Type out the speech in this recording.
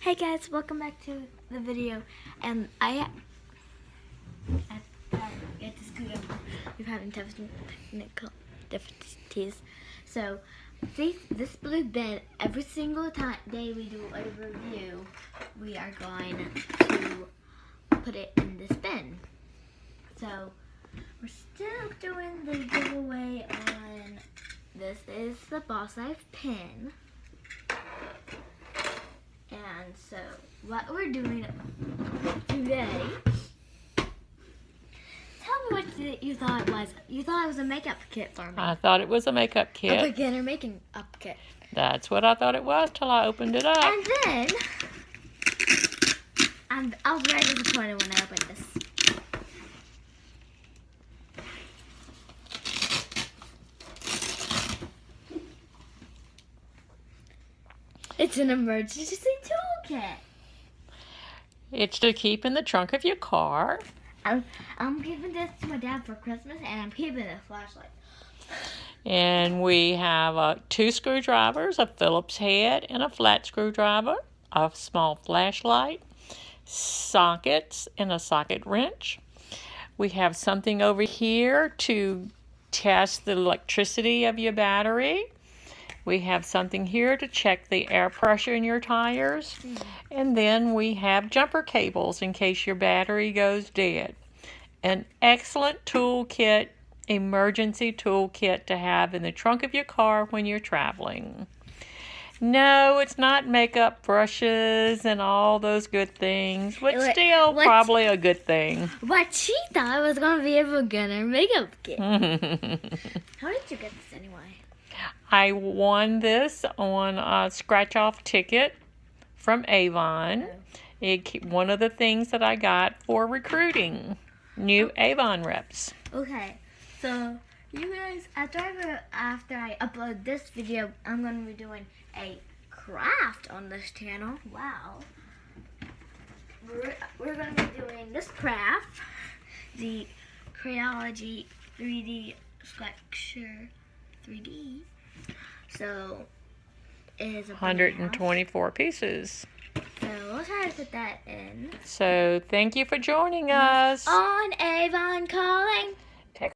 Hey guys, welcome back to the video. And I get to scoot over. We're having technical difficulties. So this blue bin, every single day we do a review, we are going to put it in this bin. So we're still doing the giveaway on this is the Boss Life pin. And so, what we're doing today, tell me what you thought it was. You thought it was a makeup kit for me. I thought it was a makeup kit. A beginner makeup kit. That's what I thought it was till I opened it up. And then, I was very disappointed when I opened this. It's an emergency toolkit. It's to keep in the trunk of your car. I'm giving this to my dad for Christmas, and I'm keeping a flashlight. And we have 2 screwdrivers, a Phillips head and a flat screwdriver, a small flashlight, sockets, and a socket wrench. We have something over here to test the electricity of your battery. We have something here to check the air pressure in your tires. And then we have jumper cables in case your battery goes dead. An excellent toolkit, emergency toolkit to have in the trunk of your car when you're traveling. No, it's not makeup brushes and all those good things, but still probably a good thing. What she thought was going to be a beginner makeup kit. How did you get this anyway? I won this on a scratch-off ticket from AVON. One of the things that I got for recruiting new AVON reps. Okay, so you guys, after I upload this video, I'm going to be doing a craft on this channel. Wow. We're going to be doing this craft, the Crayoology 3D Sculpture 3D. So, it is 124 pieces. So, we'll try to put that in. So, thank you for joining us. On Avon Calling.